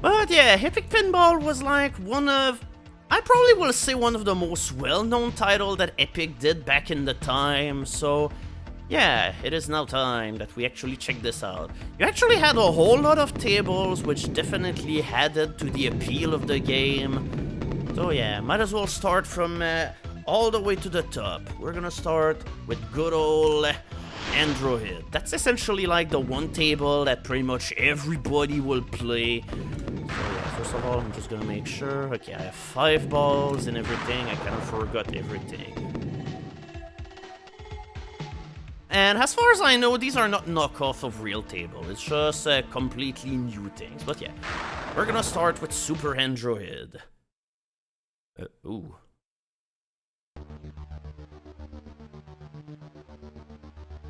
But yeah, Epic Pinball was like I probably will say one of the most well-known titles that Epic did back in the time, so yeah, it is now time that we actually check this out. You actually had a whole lot of tables, which definitely added to the appeal of the game. So yeah, might as well start from all the way to the top. We're gonna start with good old Android. That's essentially like the one table that pretty much everybody will play. So yeah, first of all, I'm just gonna make sure. Okay, I have 5 balls and everything. I kind of forgot everything. And as far as I know, these are not knockoff of real table. It's just completely new things. But yeah, we're gonna start with Superandroid. Ooh.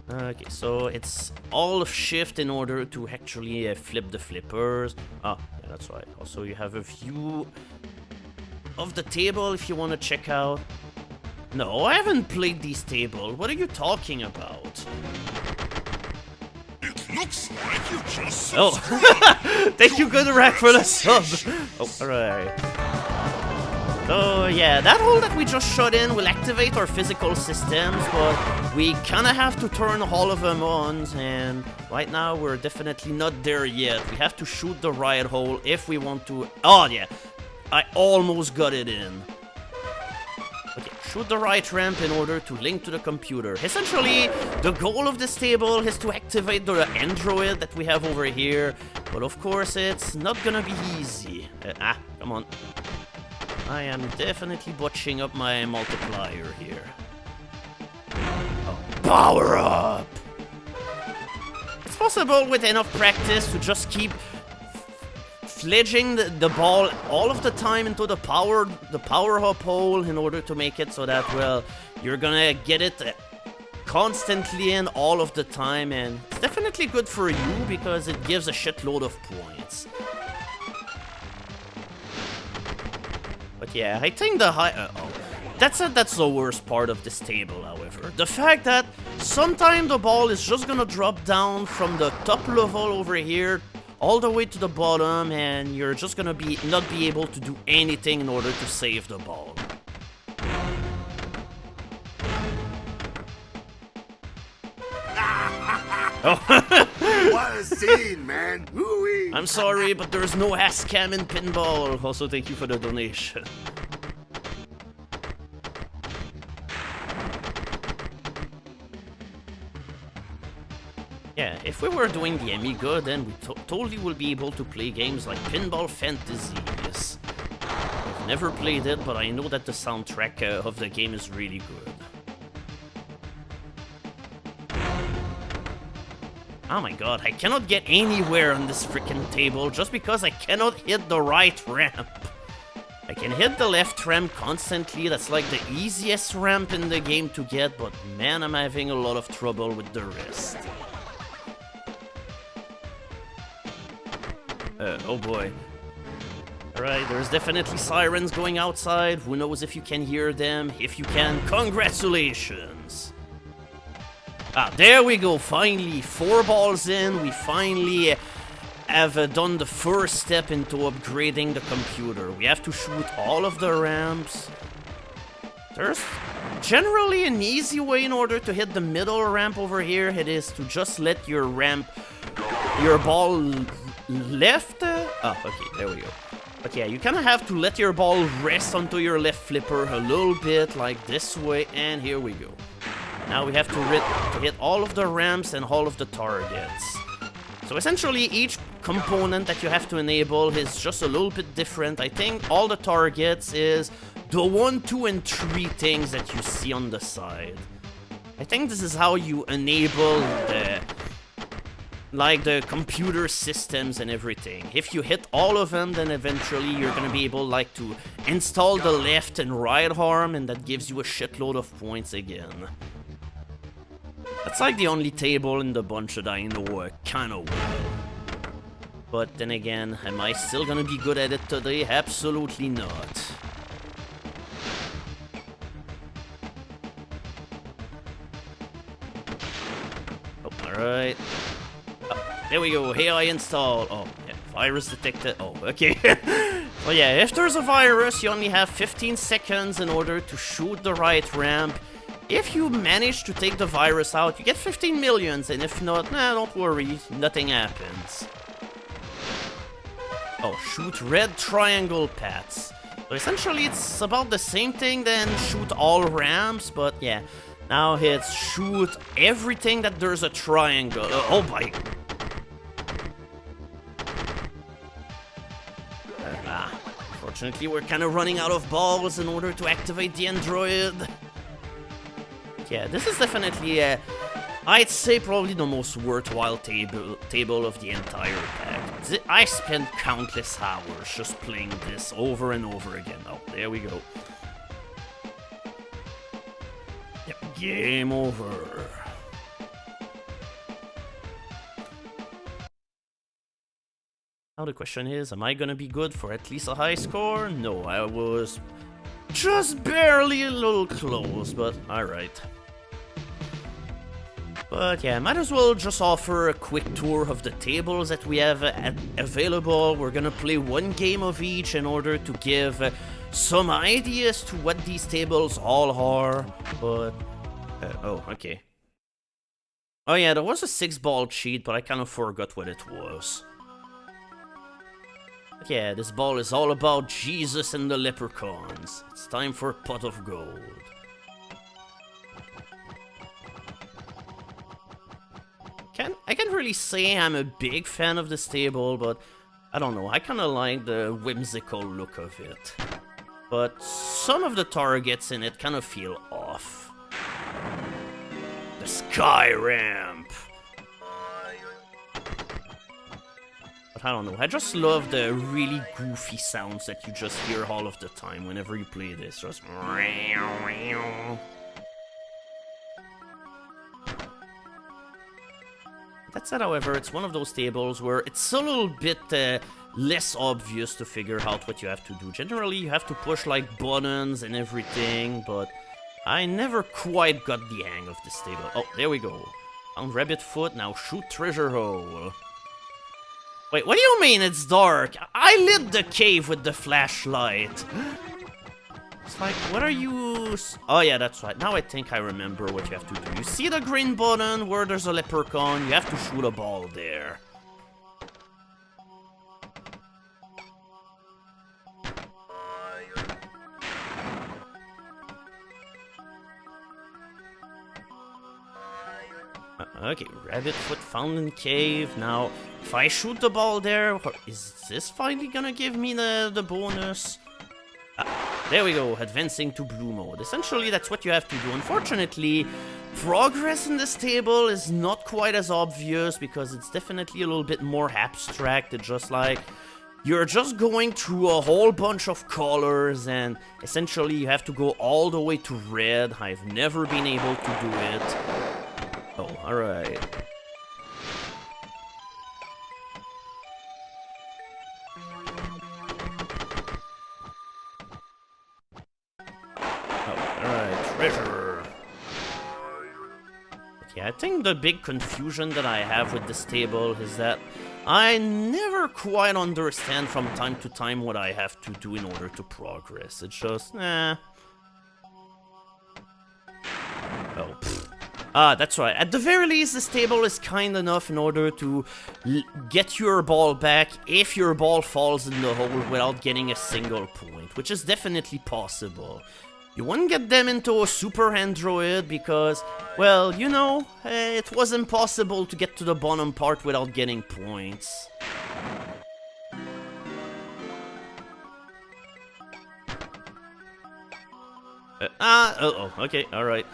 Okay, so it's all shift in order to actually flip the flippers. Ah, yeah, that's right. Also, you have a view of the table if you want to check out. No, I haven't played these tables. What are you talking about? It looks like you just Oh, thank you, Good Rack, for the sub. Oh, alright. So yeah, that hole that we just shot in will activate our physical systems, but we kinda have to turn all of them on, and right now we're definitely not there yet. We have to shoot the right hole if we want to. Oh yeah, I almost got it in. Okay, shoot the right ramp in order to link to the computer. Essentially, the goal of this table is to activate the Android that we have over here, but of course it's not gonna be easy. Come on. I am definitely botching up my multiplier here. Oh, power up! It's possible with enough practice to just keep fledging the ball all of the time into the power up hole in order to make it so that, well, you're gonna get it constantly in all of the time, and it's definitely good for you because it gives a shitload of points. But yeah, I think the that's the worst part of this table, however. The fact that sometimes the ball is just gonna drop down from the top level over here all the way to the bottom, and you're just gonna not be able to do anything in order to save the ball. What a scene, man! Woo-wee. I'm sorry, but there's no ass cam in Pinball. Also, thank you for the donation. Yeah, if we were doing the Amiga, then we totally will be able to play games like Pinball Fantasies. I've never played it, but I know that the soundtrack of the game is really good. Oh my god, I cannot get anywhere on this freaking table just because I cannot hit the right ramp. I can hit the left ramp constantly, that's like the easiest ramp in the game to get, but man, I'm having a lot of trouble with the rest. Oh boy. Alright, there's definitely sirens going outside. Who knows if you can hear them? If you can, congratulations! Ah, there we go, finally, 4 balls in, we finally have done the first step into upgrading the computer. We have to shoot all of the ramps. There's generally an easy way in order to hit the middle ramp over here. It is to just let your ball left. Okay, there we go. But yeah, you kind of have to let your ball rest onto your left flipper a little bit, like this way, and here we go. Now we have to hit all of the ramps and all of the targets. So essentially, each component that you have to enable is just a little bit different. I think all the targets is the 1, 2, and 3 things that you see on the side. I think this is how you enable the computer systems and everything. If you hit all of them, then eventually you're gonna be able to install the left and right arm, and that gives you a shitload of points again. That's like the only table in the bunch that I know kinda well. But then again, am I still gonna be good at it today? Absolutely not. Oh, alright. There we go, AI install. Oh, yeah, virus detected. Oh, okay. Well, yeah, if there's a virus, you only have 15 seconds in order to shoot the right ramp. If you manage to take the virus out, you get 15 millions, and if not, nah, don't worry, nothing happens. Oh, shoot red triangle paths. So essentially, it's about the same thing than shoot all ramps, but yeah. Now it's shoot everything that there's a triangle. Oh my... Unfortunately, we're kind of running out of balls in order to activate the android. Yeah, this is definitely, I'd say probably the most worthwhile table of the entire pack. I spent countless hours just playing this over and over again. Oh, there we go. Yep, game over. Now the question is, am I gonna be good for at least a high score? No, I was just barely a little close, but alright. But yeah, might as well just offer a quick tour of the tables that we have available. We're gonna play one game of each in order to give some ideas to what these tables all are, but... oh, okay. Oh yeah, there was a 6-ball cheat, but I kind of forgot what it was. But yeah, this ball is all about Jesus and the leprechauns. It's time for a pot of gold. I can't really say I'm a big fan of this table, but I don't know, I kind of like the whimsical look of it. But some of the targets in it kind of feel off. The sky ramp! But I don't know, I just love the really goofy sounds that you just hear all of the time whenever you play this. Just... That said, however, it's one of those tables where it's a little bit less obvious to figure out what you have to do. Generally, you have to push like buttons and everything, but I never quite got the hang of this table. Oh, there we go. Found rabbit foot, now shoot treasure hole. Wait, what do you mean it's dark? I lit the cave with the flashlight. It's like, what are you... Oh yeah, that's right. Now I think I remember what you have to do. You see the green button where there's a leprechaun? You have to shoot a ball there. Okay, rabbit foot found in cave. Now, if I shoot the ball there, is this finally gonna give me the bonus? There we go, advancing to blue mode. Essentially, that's what you have to do. Unfortunately, progress in this table is not quite as obvious because it's definitely a little bit more abstract. It's just like, you're just going through a whole bunch of colors and essentially you have to go all the way to red. I've never been able to do it. Oh, alright. Treasure. Okay, I think the big confusion that I have with this table is that I never quite understand from time to time what I have to do in order to progress. It's just, Oh, pfft. Ah, that's right. At the very least, this table is kind enough in order to get your ball back if your ball falls in the hole without getting a single point, which is definitely possible. You wouldn't get them into a Superandroid because, well, you know, it was impossible to get to the bottom part without getting points. Okay, alright.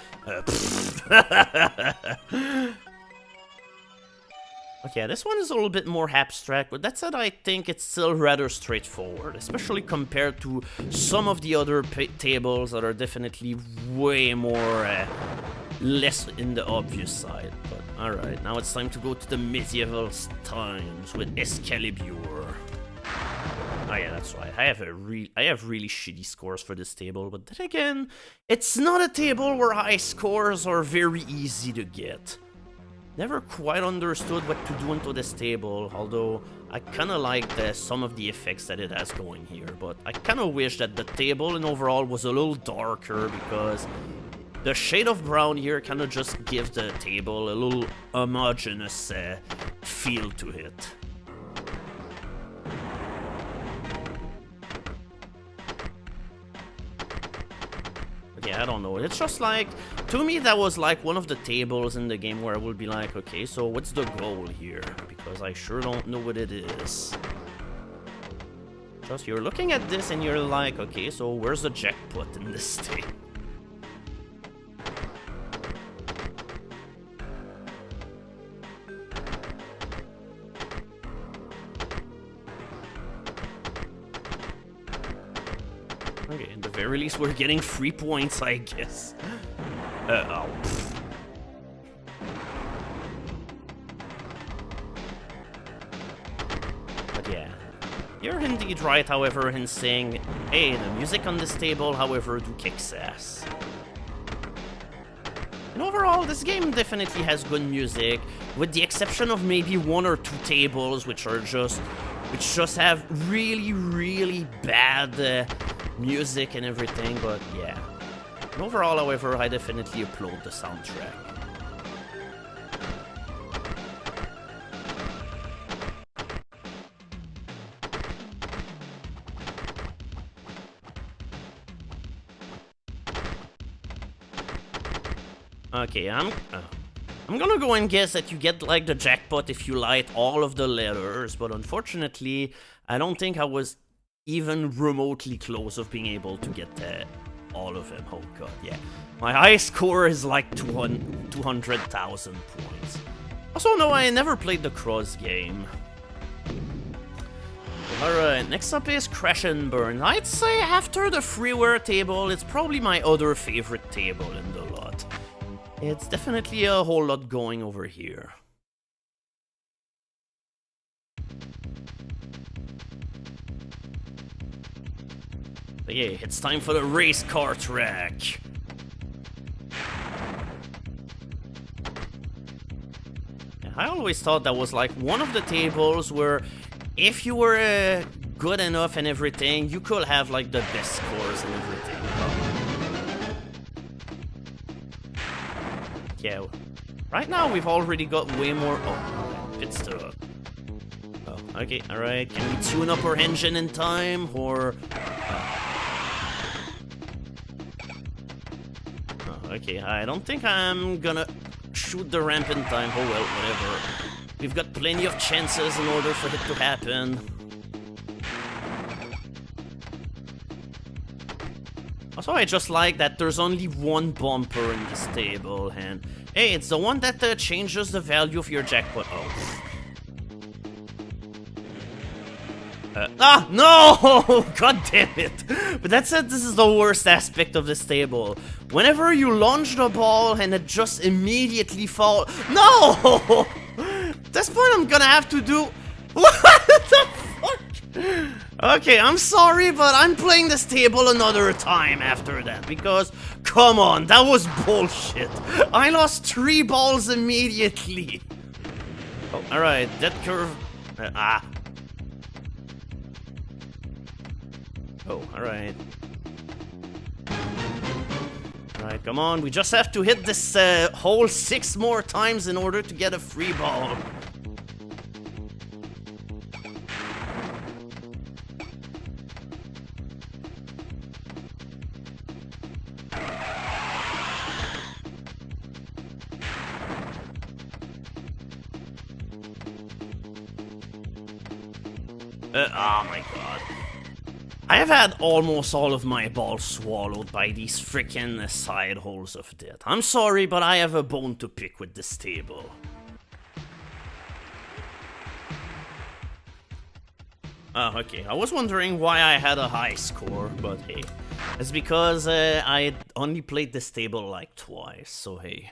Okay, this one is a little bit more abstract, but that said, I think it's still rather straightforward, especially compared to some of the other tables that are definitely way more less in the obvious side. But alright, now it's time to go to the medieval times with Excalibur. Oh yeah, that's right. I have really shitty scores for this table, but then again, it's not a table where high scores are very easy to get. Never quite understood what to do into this table, although I kind of like some of the effects that it has going here, but I kind of wish that the table in overall was a little darker, because the shade of brown here kind of just gives the table a little homogeneous feel to it. Yeah, I don't know. It's just like, to me, that was like one of the tables in the game where I would be like, okay, so what's the goal here? Because I sure don't know what it is. Just you're looking at this and you're like, okay, so where's the jackpot in this thing? Okay, at the very least, we're getting 3 points, I guess. Oh. But yeah, you're indeed right, however, in saying, hey, the music on this table, however, do kicks ass. And overall, this game definitely has good music, with the exception of maybe 1 or 2 tables, which just have really, really bad music and everything, but yeah. And overall, however, I definitely applaud the soundtrack. Okay, I'm gonna go and guess that you get like the jackpot if you light all of the letters, but unfortunately, I don't think I was even remotely close of being able to get all of them. Oh god, yeah. My high score is like 200,000 points. Also, no, I never played the Cross game. Alright, next up is Crash and Burn. I'd say after the freeware table, it's probably my other favorite table in the lot. It's definitely a whole lot going over here. But yeah, it's time for the race car track. I always thought that was like one of the tables where if you were good enough and everything, you could have like the best scores and everything. Yeah, right now we've already got way more. Oh, pit stop. Oh, okay, alright. Can we tune up our engine in time, or? Okay, I don't think I'm gonna shoot the ramp in time. Oh well, whatever. We've got plenty of chances in order for it to happen. Also, I just like that there's only one bumper in this table, and hey, it's the one that changes the value of your jackpot. Oh. No! God damn it! But that's it, this is the worst aspect of this table. Whenever you launch the ball and it just immediately falls. No! At this point, I'm gonna have to do. What the fuck? Okay, I'm sorry, but I'm playing this table another time after that, because, come on, that was bullshit. I lost 3 balls immediately. Oh, alright, that curve. Oh, alright. Alright, come on, we just have to hit this hole 6 more times in order to get a free ball. Oh my god. I have had almost all of my balls swallowed by these frickin' side holes of death. I'm sorry, but I have a bone to pick with this table. Oh, okay. I was wondering why I had a high score, but hey. It's because I only played this table like twice, so hey.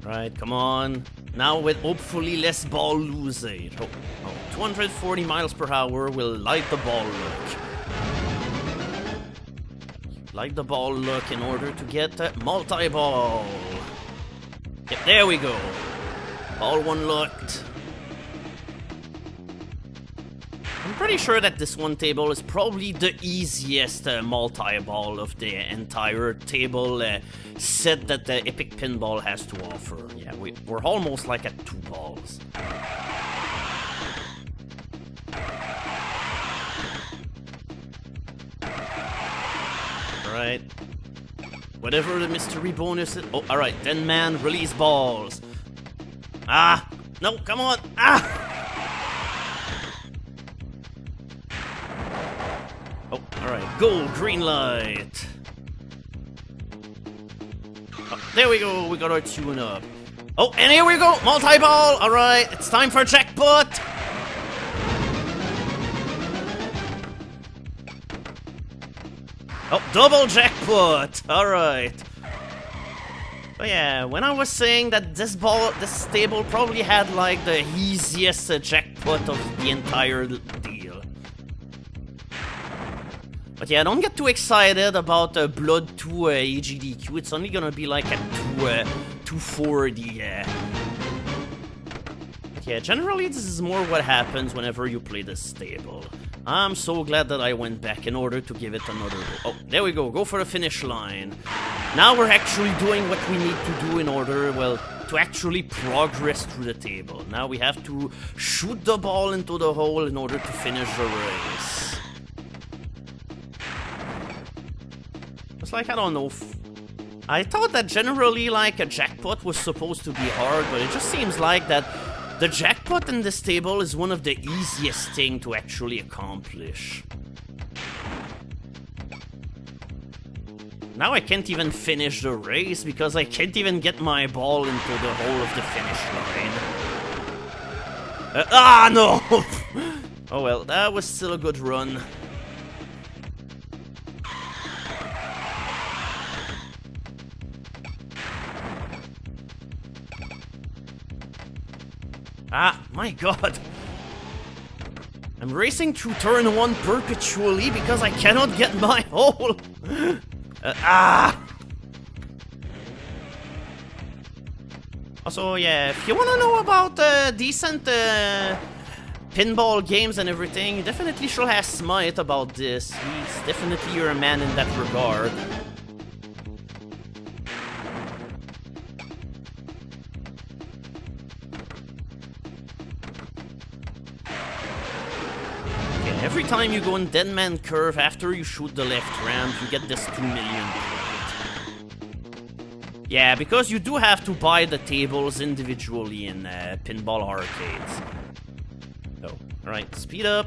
Right, come on. Now with hopefully less ball losing. Oh, 240 miles per hour will light the ball look. Light the ball look in order to get that multi-ball. Yep, there we go. All one looked. I'm pretty sure that this one table is probably the easiest multi-ball of the entire table set that the Epic Pinball has to offer. Yeah, we're almost like at 2 balls. Alright. Whatever the mystery bonus is. Oh, alright. Then man, release balls. Ah! No, come on! Ah! Oh, alright. Gold, green light. Oh, there we go. We got our tune up. Oh, and here we go. Multi-ball. Alright. It's time for jackpot. Oh, double jackpot. Alright. So yeah, when I was saying that this table probably had like the easiest jackpot of the entire deal. But yeah, don't get too excited about Blood 2 AGDQ. It's only gonna be like at 240. But yeah, generally this is more what happens whenever you play this table. I'm so glad that I went back in order to give it another go. Oh, there we go. Go for the finish line. Now we're actually doing what we need to do in order, well, to actually progress through the table. Now we have to shoot the ball into the hole in order to finish the race. It's like, I don't know. I thought that generally, like, a jackpot was supposed to be hard, but it just seems like that the jackpot in this table is one of the easiest thing to actually accomplish. Now I can't even finish the race because I can't even get my ball into the hole of the finish line. No! Oh well, that was still a good run. My god. I'm racing through turn 1 perpetually because I cannot get my hole. Also, yeah, if you want to know about decent pinball games and everything, you definitely should ask Smite about this. He's definitely your man in that regard. Every time you go in Dead Man Curve after you shoot the left ramp, you get this 2 million point. Yeah, because you do have to buy the tables individually in pinball arcades. Oh, alright, speed up.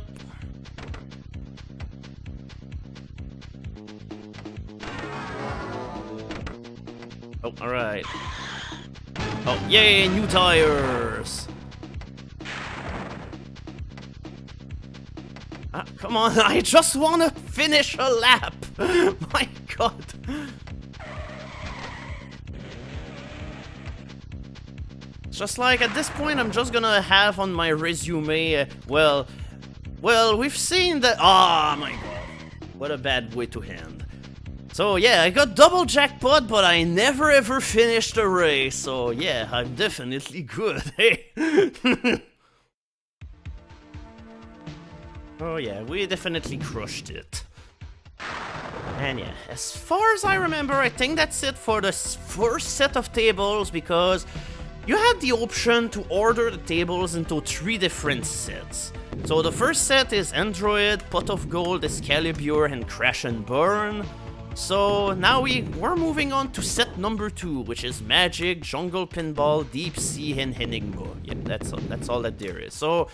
Oh, alright. Oh, yay, new tires! Come on, I just want to finish a lap! My god! It's just like, at this point, I'm just gonna have on my resume, well, we've seen that. Oh my god. What a bad way to end. So yeah, I got double jackpot, but I never ever finished a race, so yeah, I'm definitely good, hey? Oh yeah, we definitely crushed it. And yeah, as far as I remember, I think that's it for the first set of tables, because you had the option to order the tables into 3 different sets. So the first set is Android, Pot of Gold, Excalibur, and Crash and Burn. So now we're moving on to set number 2, which is Magic, Jungle Pinball, Deep Sea, and Enigma. Yeah, that's all that there is. So